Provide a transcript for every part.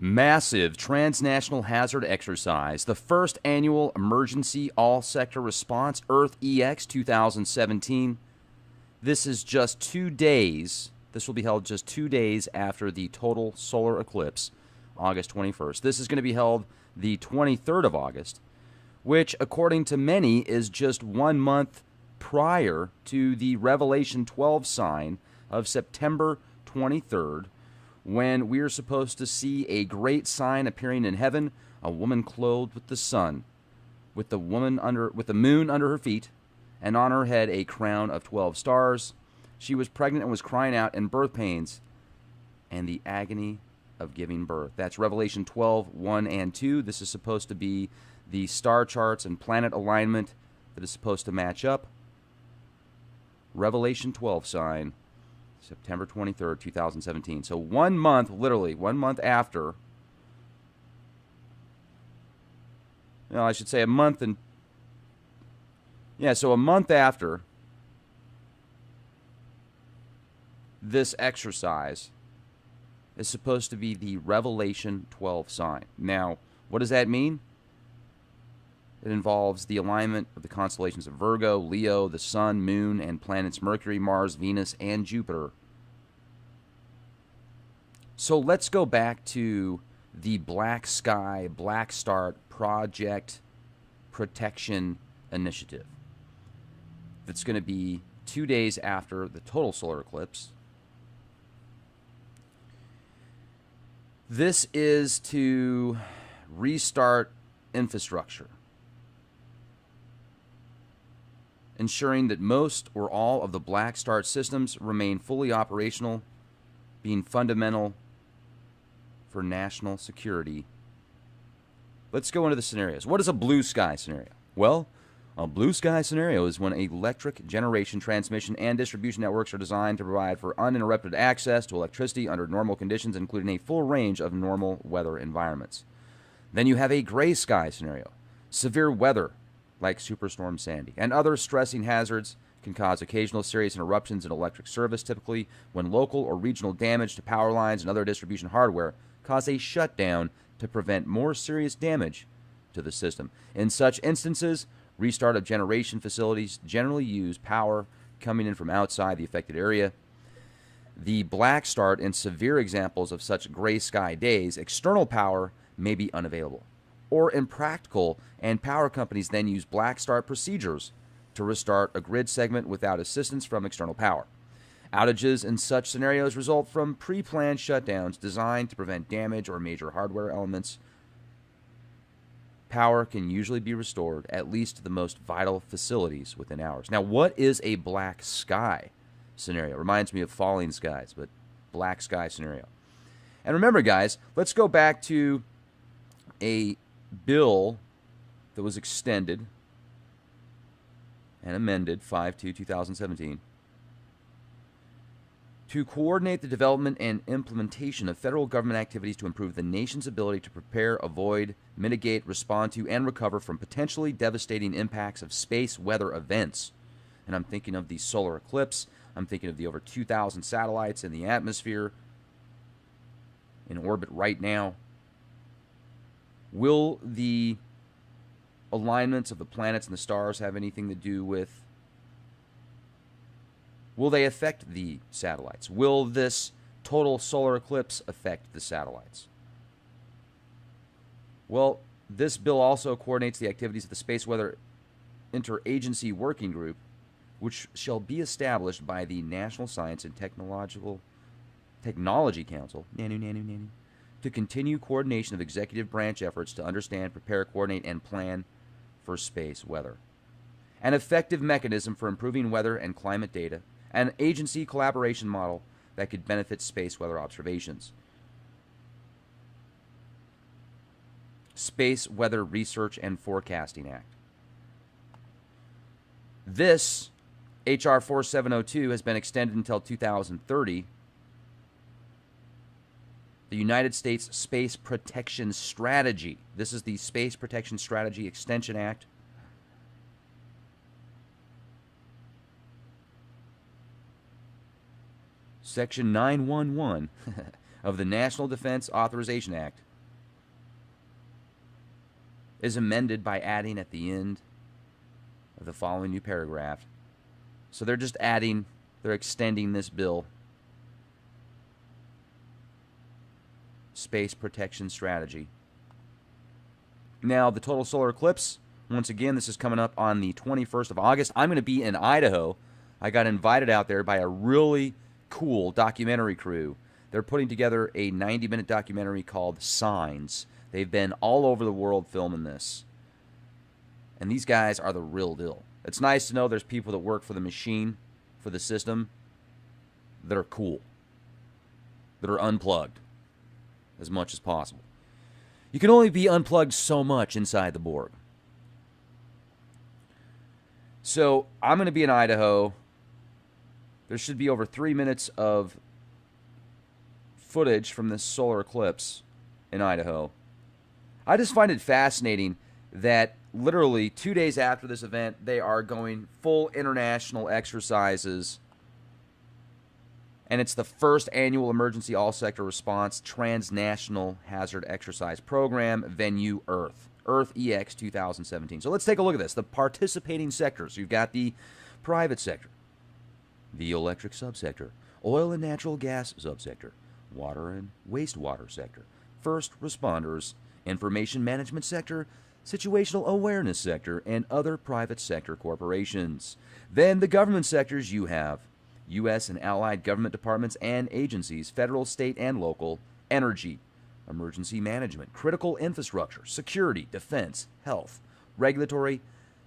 Massive transnational hazard exercise, the first annual emergency all-sector response, Earth EX 2017. This is just 2 days. This will be held just 2 days after the total solar eclipse, August 21st. This is going to be held the 23rd of August, which, according to many, is just 1 month prior to the Revelation 12 sign of September 23rd, when we are supposed to see a great sign appearing in heaven, a woman clothed with the sun, with the moon under her feet, and on her head a crown of 12 stars. She was pregnant and was crying out in birth pains and the agony of giving birth. That's Revelation 12, 1 and 2. This is supposed to be the star charts and planet alignment that is supposed to match up. Revelation 12 sign, September 23rd, 2017. So 1 month, literally 1 month after, no, I should say a month and, yeah, so a month after this exercise is supposed to be the Revelation 12 sign. Now, what does that mean? It involves the alignment of the constellations of Virgo, Leo, the Sun, Moon, and planets Mercury, Mars, Venus, and Jupiter. So let's go back to the Black Sky, Black Start Project Protection Initiative. That's going to be 2 days after the total solar eclipse. This is to restart infrastructure, ensuring that most or all of the Black Start systems remain fully operational, being fundamental for national security. Let's go into the scenarios. What is a blue sky scenario? Well, a blue sky scenario is when electric generation, transmission, and distribution networks are designed to provide for uninterrupted access to electricity under normal conditions, including a full range of normal weather environments. Then you have a gray sky scenario. Severe weather, like Superstorm Sandy, and other stressing hazards can cause occasional serious interruptions in electric service, typically when local or regional damage to power lines and other distribution hardware cause a shutdown to prevent more serious damage to the system. In such instances, restart of generation facilities generally use power coming in from outside the affected area. The black start and severe examples of such gray sky days, external power may be unavailable or impractical, and power companies then use black start procedures to restart a grid segment without assistance from external power. Outages in such scenarios result from pre-planned shutdowns designed to prevent damage or major hardware elements. Power can usually be restored, at least to the most vital facilities, within hours. Now, what is a black sky scenario? Reminds me of falling skies, but black sky scenario. And remember, guys, let's go back to a bill that was extended and amended 5/2/2017 to coordinate the development and implementation of federal government activities to improve the nation's ability to prepare, avoid, mitigate, respond to, and recover from potentially devastating impacts of space weather events. And I'm thinking of the solar eclipse. I'm thinking of the over 2,000 satellites in the atmosphere in orbit right now. Will the alignments of the planets and the stars have anything to do with? Will they affect the satellites? Will this total solar eclipse affect the satellites? Well, this bill also coordinates the activities of the Space Weather Interagency Working Group, which shall be established by the National Science and Technology Council, to continue coordination of executive branch efforts to understand, prepare, coordinate, and plan for space weather. An effective mechanism for improving weather and climate data, an agency collaboration model that could benefit space weather observations. Space Weather Research and Forecasting Act. This, H.R. 4702, has been extended until 2030. The United States Space Protection Strategy. This is the Space Protection Strategy Extension Act. Section 911 of the National Defense Authorization Act is amended by adding at the end of the following new paragraph. So they're just adding, they're extending this bill. Space protection strategy. Now, the total solar eclipse, once again, this is coming up on the 21st of August. I'm going to be in Idaho. I got invited out there by a really cool documentary crew. They're putting together a 90-minute documentary called Signs. They've been all over the world filming this. And these guys are the real deal. It's nice to know there's people that work for the machine, for the system, that are cool, that are unplugged as much as possible. You can only be unplugged so much inside the Borg. So I'm going to be in Idaho. There should be over 3 minutes of footage from this solar eclipse in Idaho. I just find it fascinating that literally 2 days after this event, they are going full international exercises. And it's the first annual emergency all-sector response transnational hazard exercise program, venue Earth. Earth EX 2017. So let's take a look at this. The participating sectors. You've got the private sector, the electric subsector, oil and natural gas subsector, water and wastewater sector, first responders, information management sector, situational awareness sector, and other private sector corporations. Then the government sectors, you have U.S. and allied government departments and agencies, federal, state, and local, energy, emergency management, critical infrastructure, security, defense, health, regulatory,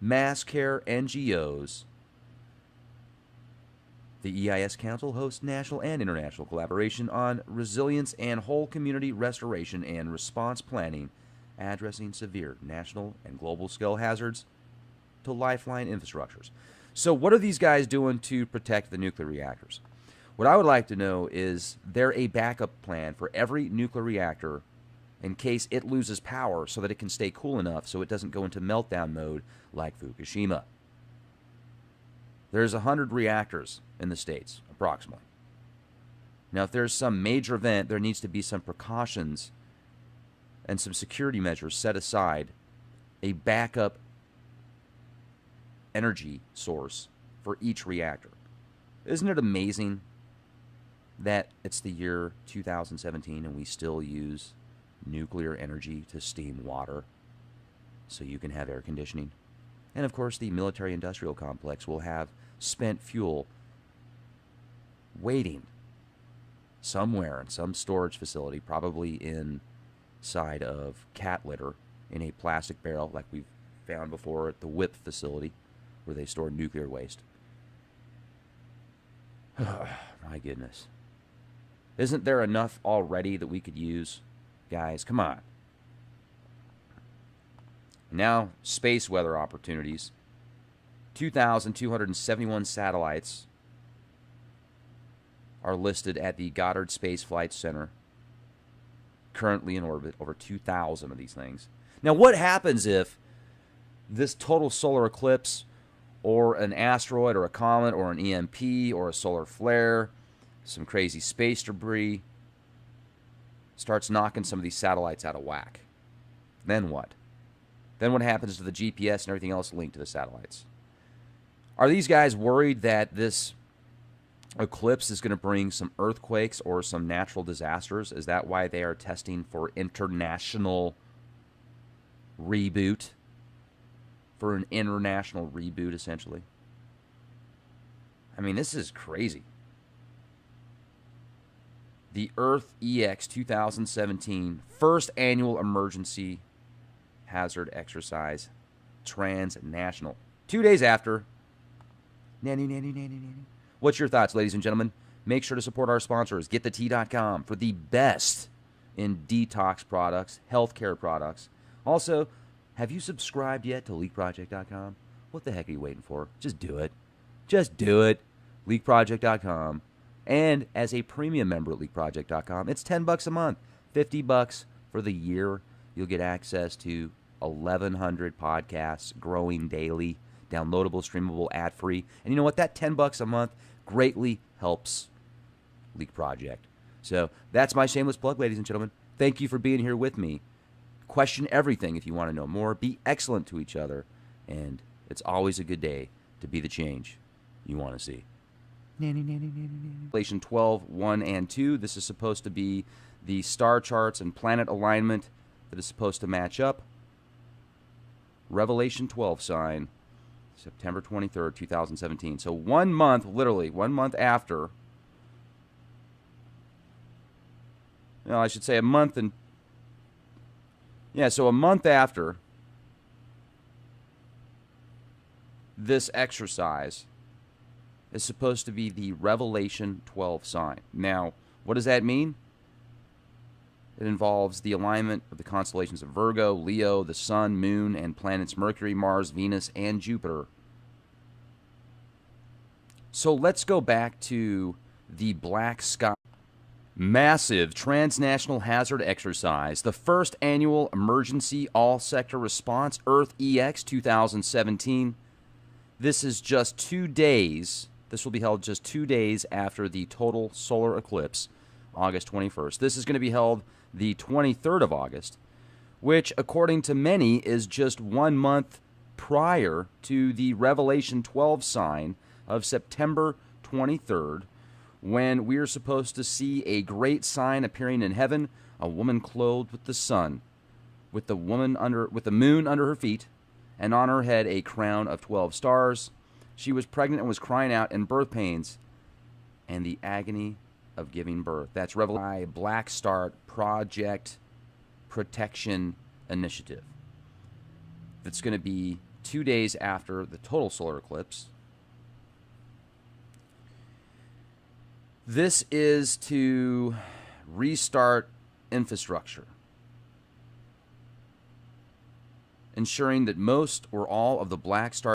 mass care, NGOs. The EIS Council hosts national and international collaboration on resilience and whole community restoration and response planning, addressing severe national and global scale hazards to lifeline infrastructures. So what are these guys doing to protect the nuclear reactors? What I would like to know is there a backup plan for every nuclear reactor in case it loses power so that it can stay cool enough so it doesn't go into meltdown mode like Fukushima? There's 100 reactors in the States, approximately. Now, if there's some major event, there needs to be some precautions and some security measures set aside, a backup energy source for each reactor. Isn't it amazing that it's the year 2017 and we still use nuclear energy to steam water so you can have air conditioning? And of course, the military-industrial complex will have spent fuel waiting somewhere in some storage facility, probably inside of cat litter in a plastic barrel like we've found before at the WIP facility where they store nuclear waste. My goodness. Isn't there enough already that we could use? Guys, come on. Now, space weather opportunities. 2,271 satellites are listed at the Goddard Space Flight Center, currently in orbit, over 2,000 of these things. Now, what happens if this total solar eclipse or an asteroid or a comet or an EMP or a solar flare, some crazy space debris, starts knocking some of these satellites out of whack? Then what? Then what happens to the GPS and everything else linked to the satellites? Are these guys worried that this eclipse is going to bring some earthquakes or some natural disasters? Is that why they are testing for international reboot? For an international reboot, essentially? I mean, this is crazy. The Earth EX 2017 first annual emergency hazard exercise, transnational. 2 days after. Nanny. What's your thoughts, ladies and gentlemen? Make sure to support our sponsors, GetTheT.com, for the best in detox products, healthcare products. Also, have you subscribed yet to LeakProject.com? What the heck are you waiting for? Just do it. Just do it. LeakProject.com. And as a premium member at LeakProject.com, it's $10 a month, $50 for the year. You'll get access to 1,100 podcasts growing daily, downloadable, streamable, ad-free. And you know what? That $10 a month greatly helps Leak Project. So that's my shameless plug, ladies and gentlemen. Thank you for being here with me. Question everything if you want to know more. Be excellent to each other. And it's always a good day to be the change you want to see. Revelation 12, 1 and 2. This is supposed to be the star charts and planet alignment that is supposed to match up. Revelation 12 sign, September 23rd, 2017. So 1 month, literally 1 month after. No, I should say a month and... Yeah, so a month after this exercise is supposed to be the Revelation 12 sign. Now, what does that mean? It involves the alignment of the constellations of Virgo, Leo, the Sun, Moon, and planets Mercury, Mars, Venus, and Jupiter. So let's go back to the black sky. Massive transnational hazard exercise, the first annual emergency all-sector response, Earth EX 2017. This is just 2 days. This will be held just 2 days after the total solar eclipse, August 21st. This is going to be held the 23rd of August, which, according to many, is just 1 month prior to the Revelation 12 sign of September 23rd, when we are supposed to see a great sign appearing in heaven, a woman clothed with the sun, with the moon under her feet, and on her head a crown of 12 stars. She was pregnant and was crying out in birth pains and the agony of giving birth. That's Revelation Black Start Project Protection Initiative. That's going to be 2 days after the total solar eclipse. This is to restart infrastructure, ensuring that most or all of the black star